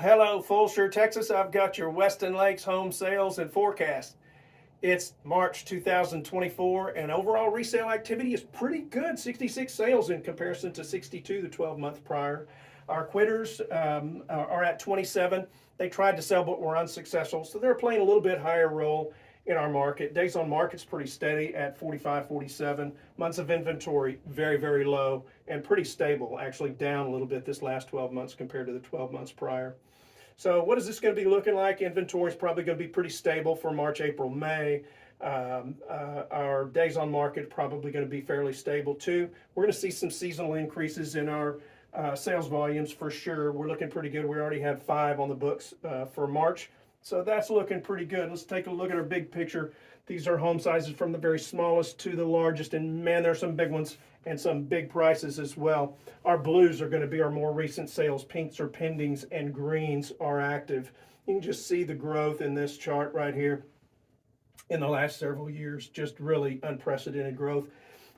Hello, Fulshear, Texas. I've got your Weston Lakes home sales and forecast. It's March 2024, and overall resale activity is pretty good. 66 sales in comparison to 62 the 12 months prior. Our quitters are at 27. They tried to sell but were unsuccessful, so they're playing a little bit higher role in our market. Days on market's pretty steady at 45, 47. Months of inventory, very, very low and pretty stable, actually down a little bit this last 12 months compared to the 12 months prior. So what is this going to be looking like? Inventory is probably going to be pretty stable for March, April, May. Our days on market probably going to be fairly stable too. We're going to see some seasonal increases in our sales volumes for sure. We're looking pretty good. We already have 5 on the books for March. So that's looking pretty good. Let's take a look at our big picture. These are home sizes from the very smallest to the largest, and man, there's some big ones and some big prices as well. Our blues are going to be our more recent sales. Pinks are pendings and greens are active. You can just see the growth in this chart right here in the last several years. Just really unprecedented growth.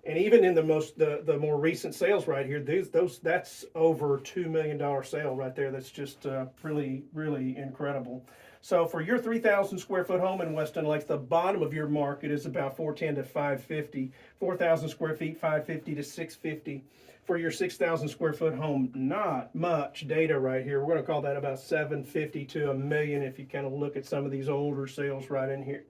And even in the more recent sales right here, that's over $2 million sale right there. That's just really, really incredible. So for your 3,000 square foot home in Weston Lakes, the bottom of your market is about 410 to 550. 4,000 square feet, 550 to 650. For your 6,000 square foot home, not much data right here. We're going to call that about 750 to a million if you kind of look at some of these older sales right in here.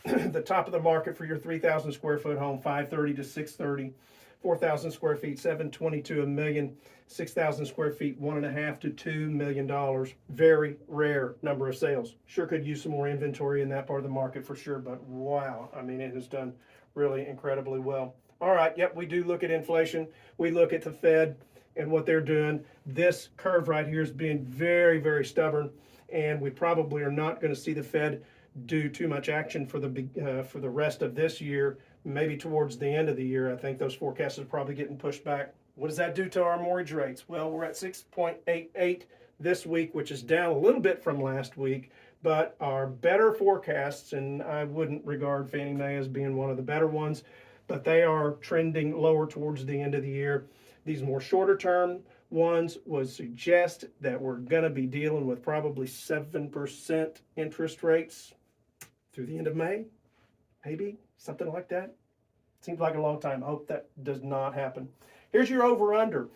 The top of the market for your 3,000 square foot home, 530 to 630. 4,000 square feet, 720 to a million. 6,000 square feet, $1.5 to $2 million. Very rare number of sales. Sure could use some more inventory in that part of the market for sure, but wow, I mean, it has done really incredibly well. All right, yep, we do look at inflation. We look at the Fed and what they're doing. This curve right here is being very, very stubborn, and we probably are not going to see the Fed do too much action for the rest of this year. Maybe towards the end of the year. I think those forecasts are probably getting pushed back. What does that do to our mortgage rates? Well, we're at 6.88 this week, which is down a little bit from last week, but our better forecasts, and I wouldn't regard Fannie Mae as being one of the better ones, but they are trending lower towards the end of the year. These more shorter term ones would suggest that we're going to be dealing with probably 7% interest rates through the end of May, maybe something like that. Seems like a long time. I hope that does not happen. Here's your over-under.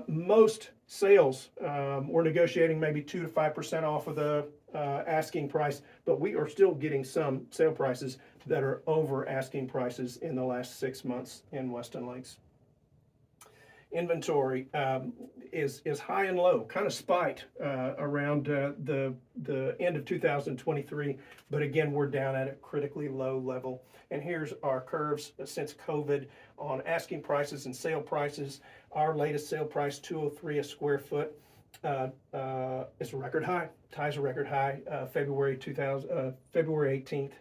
Most sales, we're negotiating maybe 2 to 5% off of the asking price, but we are still getting some sale prices that are over asking prices in the last 6 months in Weston Lakes. Inventory is high and low, kind of spiked around the end of 2023, but again, we're down at a critically low level. And here's our curves since COVID on asking prices and sale prices. Our latest sale price, 203 a square foot, is a record high. Ties a record high. February 18th,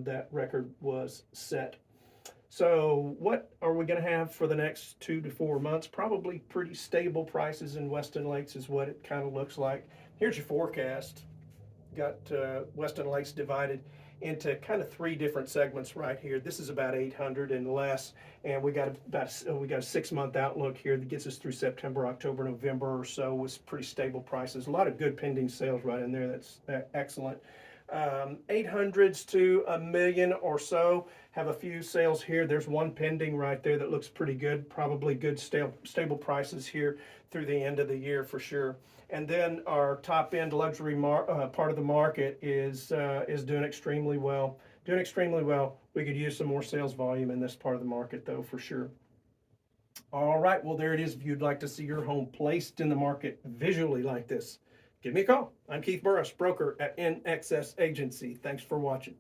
that record was set. So what are we going to have for the next 2 to 4 months? Probably pretty stable prices in Weston Lakes is what it kind of looks like. Here's your forecast. Got Weston Lakes divided into kind of 3 different segments right here. This is about 800 and less, and we got a 6-month outlook here that gets us through September, October, November or so with pretty stable prices. A lot of good pending sales right in there. That's excellent. 800s to a million or so. Have a few sales here. There's one pending right there that looks pretty good. Probably good stable prices here through the end of the year for sure. And then our top end luxury part of the market is doing extremely well. Doing extremely well. We could use some more sales volume in this part of the market though for sure. All right, well there it is. If you'd like to see your home placed in the market visually like this, give me a call. I'm Keith Burris, broker at NXS Agency. Thanks for watching.